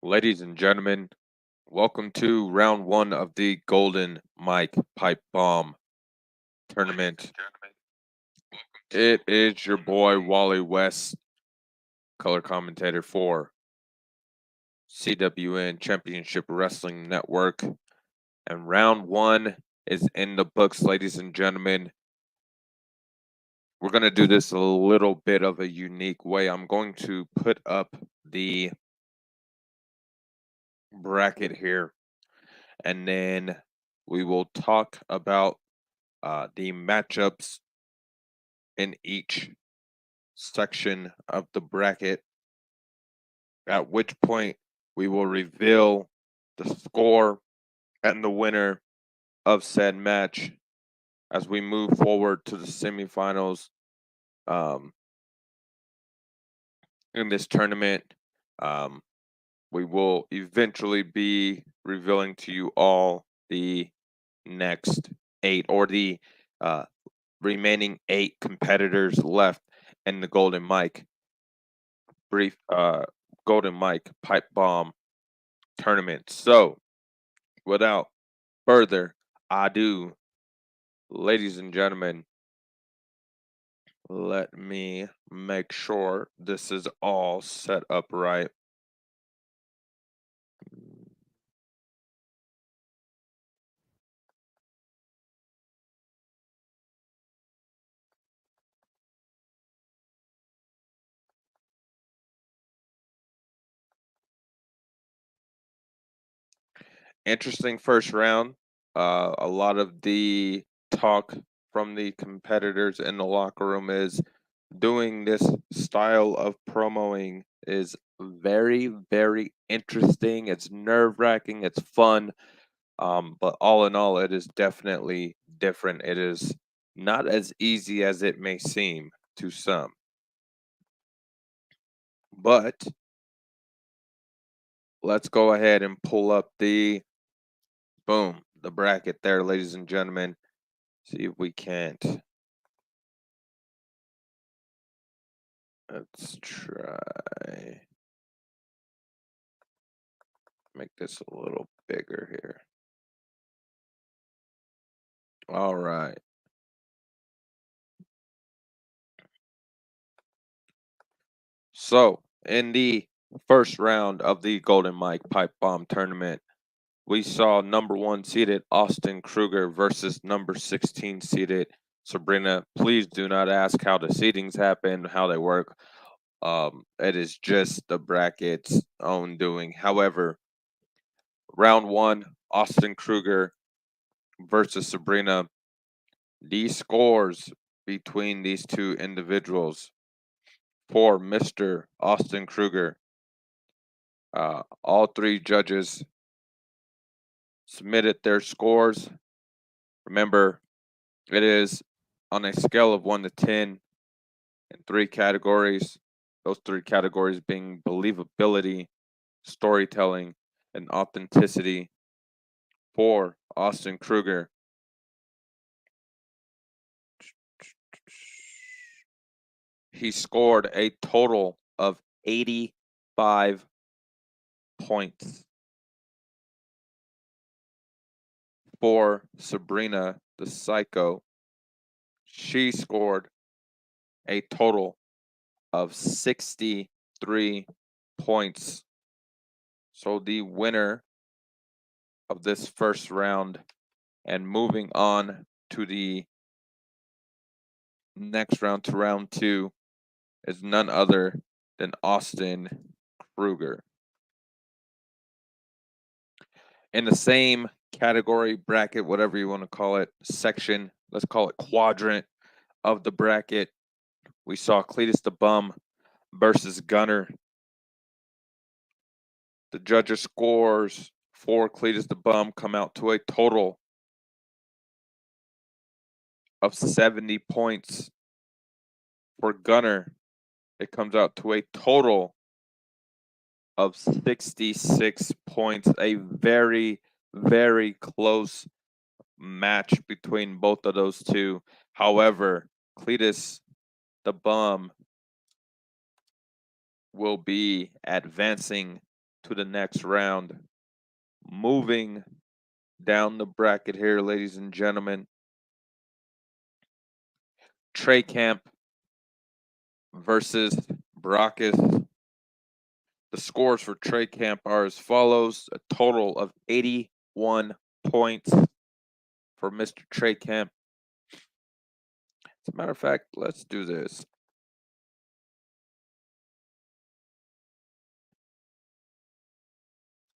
Ladies and gentlemen, welcome to round one of the Golden Mike Pipe Bomb tournament. It is your boy Wally West, color commentator for CWN Championship Wrestling Network. And round one is in the books, ladies and gentlemen. We're going to do this a little bit of a unique way. I'm going to put up the bracket here, and then we will talk about the matchups in each section of the bracket, at which point we will reveal the score and the winner of said match as we move forward to the semifinals um, in this tournament. Um, we will eventually be revealing to you all the next eight or the uh, remaining eight competitors left in the Golden Mike Pipe Bomb tournament. So, without further ado, ladies and gentlemen, let me make sure this is all set up right. Interesting first round. A lot of the talk from the competitors in the locker room is doing this style of promoing is very, very interesting. It's nerve wracking. It's fun. But all in all, it is definitely different. It is not as easy as it may seem to some. But let's go ahead and pull up the bracket there, ladies and gentlemen. See if we can't. Let's try make this a little bigger here. All right. So, in the first round of the Golden Mike Pipe Bomb tournament, we saw number 1 seeded Austin Kruger versus number 16 seeded Sabrina. Please do not ask how the seedings happen, how they work. It is just the bracket's own doing. However, round one, Austin Kruger versus Sabrina. These scores between these two individuals for Mr. Austin Kruger. All three judges submitted their scores. Remember, it is on a scale of 1 to 10 in three categories. Those three categories being believability, storytelling, and authenticity for Austin Kruger. He scored a total of 85 points. For Sabrina the Psycho, she scored a total of 63 points. So the winner of this first round and moving on to the next round, to round two, is none other than Austin Kruger. In the same category, bracket, whatever you want to call it, section, let's call it quadrant of the bracket, we saw Cletus the Bum versus Gunner. The judges' scores for Cletus the Bum come out to a total of 70 points. For Gunner, it comes out to a total of 66 points. A very, very close match between both of those two. However, Cletus the Bum will be advancing to the next round. Moving down the bracket here, ladies and gentlemen. Trey Camp versus Baracus. The scores for Trey Camp are as follows: a total of 81 points for Mr. Trey Camp. As a matter of fact, let's do this.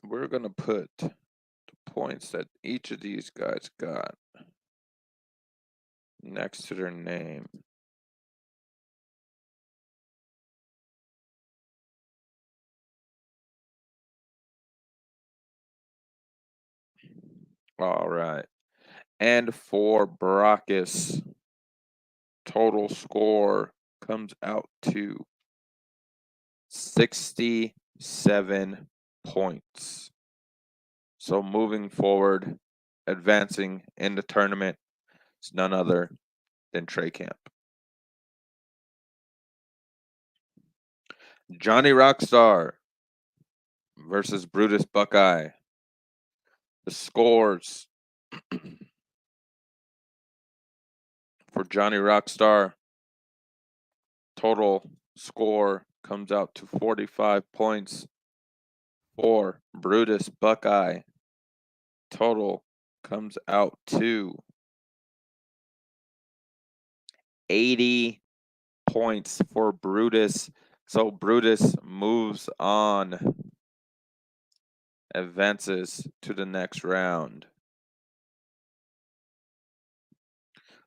We're going to put the points that each of these guys got next to their name. All right. And for Baracus, total score comes out to 67 points. So moving forward, advancing in the tournament, is none other than Trey Camp. Johnny Rockstar versus Brutus Buckeye. The scores for Johnny Rockstar, total score comes out to 45 points. For Brutus Buckeye, total comes out to 80 points for Brutus. So Brutus moves on, advances to the next round.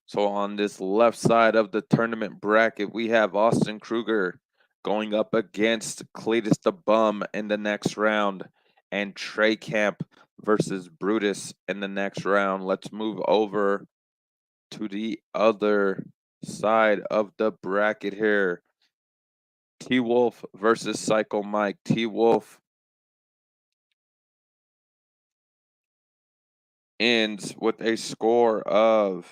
So on this left side of the tournament bracket, we have Austin Kruger going up against Cletus the Bum in the next round, and Trey Camp versus Brutus in the next round. Let's move over to the other side of the bracket here. T Wolf versus Psycho Mike. T Wolf ends with a score of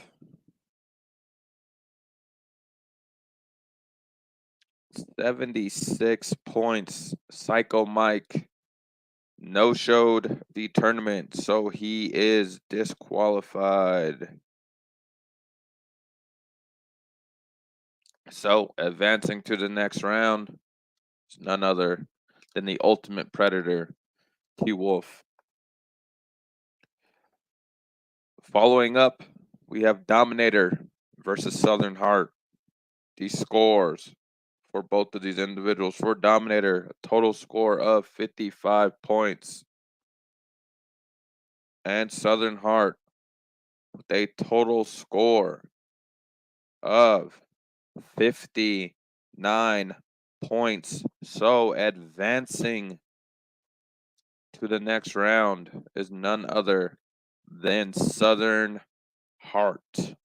76 points. Psycho Mike no-showed the tournament, so he is disqualified. So advancing to the next round is none other than the Ultimate Predator, T Wolf. Following up, we have Dominator versus Southern Heart. The scores for both of these individuals. For Dominator, a total score of 55 points. And Southern Heart with a total score of 59 points. So advancing to the next round is none other than Southern Heart.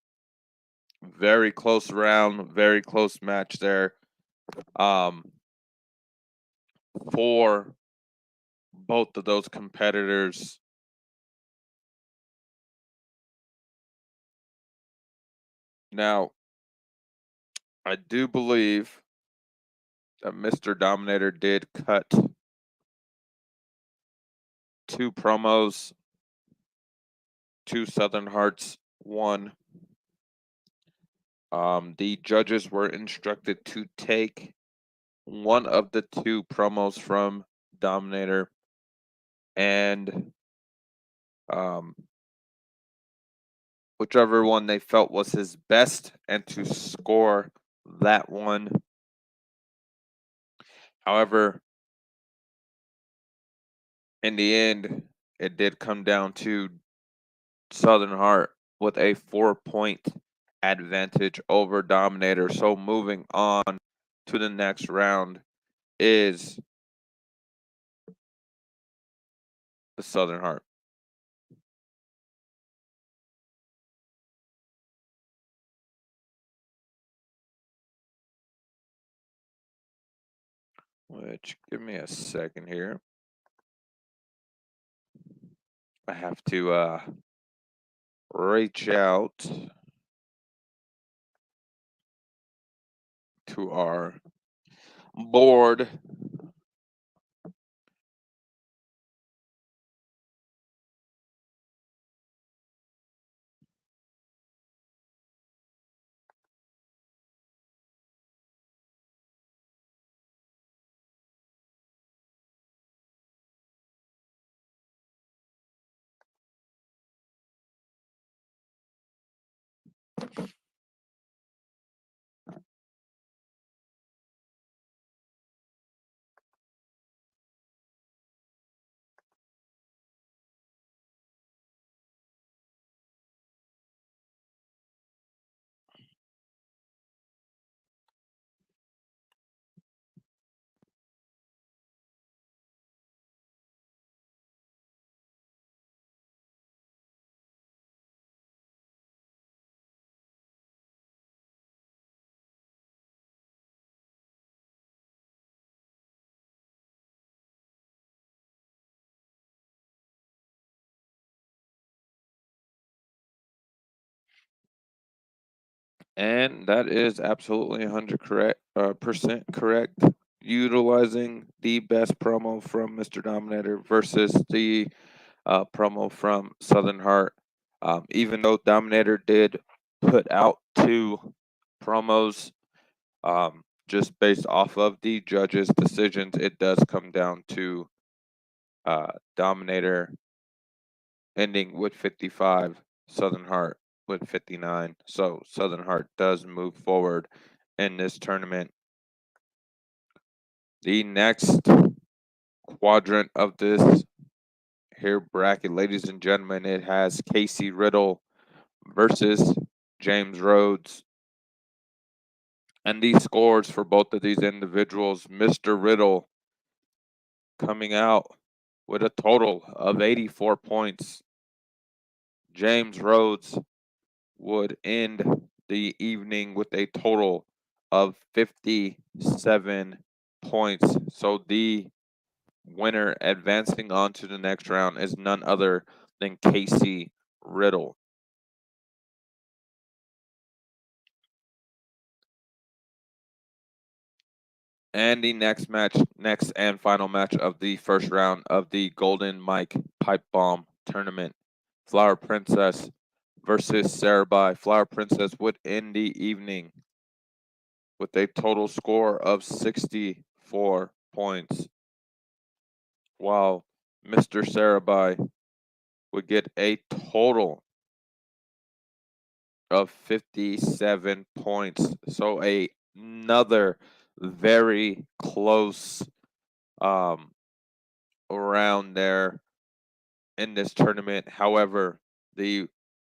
Very close round, very close match there. For both of those competitors. Now, I do believe that Mr. Dominator did cut 2 promos, 2 Southern Hearts, 1. The judges were instructed to take one of the 2 promos from Dominator and whichever one they felt was his best and to score that one. However, in the end, it did come down to Southern Heart with a 4-point advantage over Dominator. So moving on to the next round is the Southern Heart. Which, give me a second here. I have to reach out to our board And that is absolutely 100% correct. Utilizing the best promo from Mr. Dominator versus the promo from Southern Heart. Even though Dominator did put out two promos, just based off of the judges' decisions, it does come down to Dominator ending with 55, Southern Heart with 59. So Southern Heart does move forward in this tournament. The next quadrant of this here bracket, ladies and gentlemen, it has Casey Riddle versus James Rhodes. And these scores for both of these individuals, Mr. Riddle coming out with a total of 84 points. James Rhodes would end the evening with a total of 57 points. So the winner advancing on to the next round is none other than Casey Riddle. And the next and final match of the first round of the Golden Mike Pipe Bomb Tournament. Flower Princess versus Sarabhai. Flower Princess would end the evening with a total score of 64 points, while Mr. Sarabhai would get a total of 57 points. So another very close round there in this tournament. However, the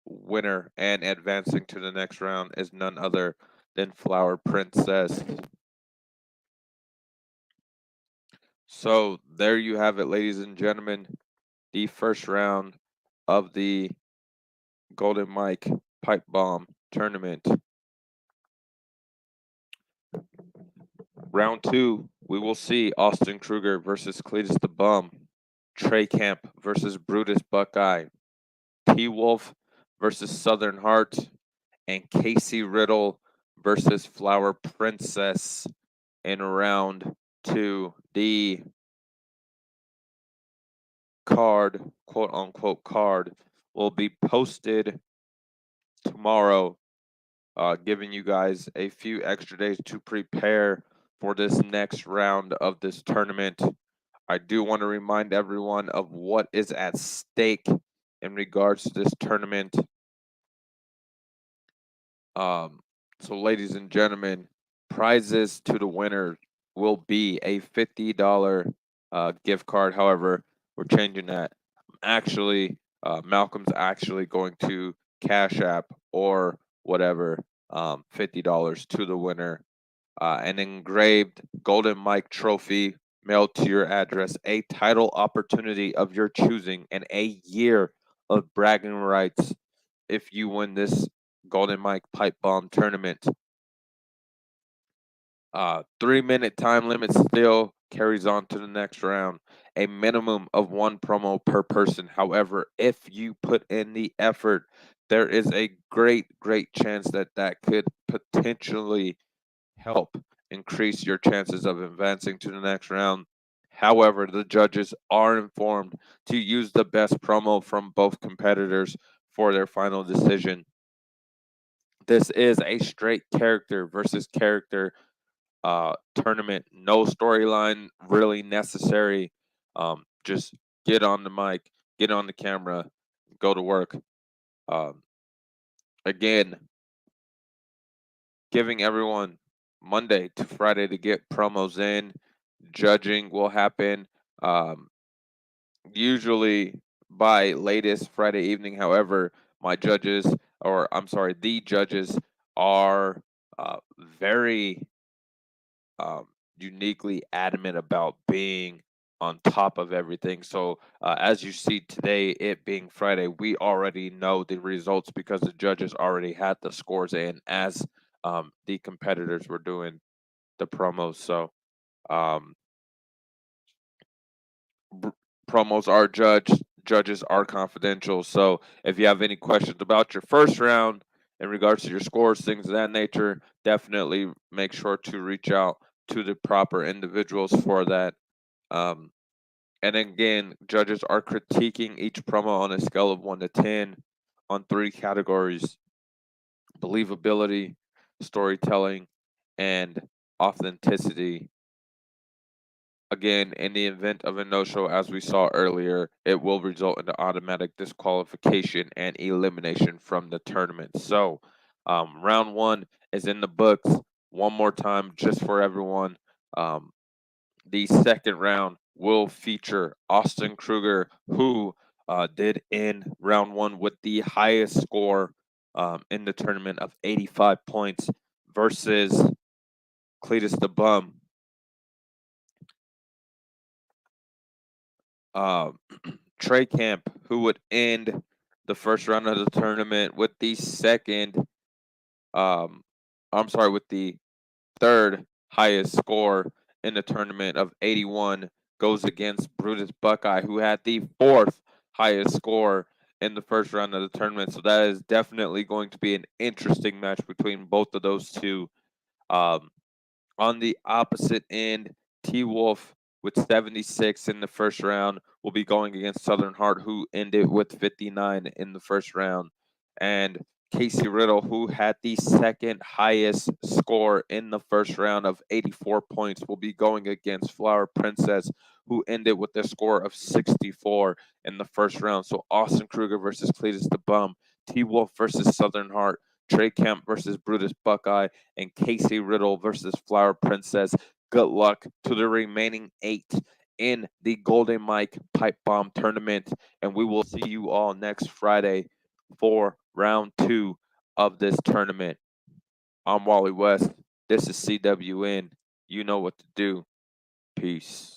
winner and advancing to the next round is none other than Flower Princess. So there you have it, ladies and gentlemen. The first round of the Golden Mike Pipe Bomb Tournament. Round 2, we will see Austin Kruger versus Cletus the Bum, Trey Camp versus Brutus Buckeye, T Wolf versus Southern Heart, and Casey Riddle versus Flower Princess in round 2. The card, quote unquote card, will be posted tomorrow, giving you guys a few extra days to prepare for this next round of this tournament. I do want to remind everyone of what is at stake in regards to this tournament. So, ladies and gentlemen, prizes to the winner will be a $50 gift card. However, we're changing that. Actually, Malcolm's actually going to Cash App or whatever $50 to the winner. An engraved Golden Mike trophy mailed to your address, a title opportunity of your choosing, and a year of bragging rights if you win this Golden Mike Pipe Bomb Tournament. 3-minute time limit still carries on to the next round. A minimum of one promo per person. However, if you put in the effort, there is a great chance that could potentially help increase your chances of advancing to the next round. However, the judges are informed to use the best promo from both competitors for their final decision. This is a straight character versus character tournament. No storyline really necessary. Just get on the mic, get on the camera, go to work. Um, Again, giving everyone Monday to Friday to get promos in. Judging will happen usually by latest Friday evening. However, the judges are very uniquely adamant about being on top of everything. So, as you see today, it being Friday, we already know the results because the judges already had the scores in as the competitors were doing the promos. So, um, promos are judged, judges are confidential. So, if you have any questions about your first round, in regards to your scores, things of that nature, definitely make sure to reach out to the proper individuals for that. And again, judges are critiquing each promo on a scale of 1 to 10 on 3 categories: believability, storytelling, and authenticity. Again, in the event of a no-show, as we saw earlier, it will result in an automatic disqualification and elimination from the tournament. So, round 1 is in the books. One more time, just for everyone. The second round will feature Austin Kruger, who did end round 1 with the highest score in the tournament of 85 points, versus Cletus the Bum. Trey Camp, who would end the first round of the tournament with the with the third highest score in the tournament of 81, goes against Brutus Buckeye, who had the fourth highest score in the first round of the tournament. So that is definitely going to be an interesting match between both of those two. On the opposite end, T-Wolf with 76 in the first round will be going against Southern Heart, who ended with 59 in the first round. And Casey Riddle, who had the second highest score in the first round of 84 points, will be going against Flower Princess, who ended with a score of 64 in the first round. So Austin Kruger versus Cletus the Bum, T-Wolf versus Southern Heart, Trey Camp versus Brutus Buckeye, and Casey Riddle versus Flower Princess. Good luck to the remaining 8 in the Golden Mike Pipe Bomb Tournament, and we will see you all next Friday for round 2 of this tournament. I'm Wally West. This is CWN. You know what to do. Peace.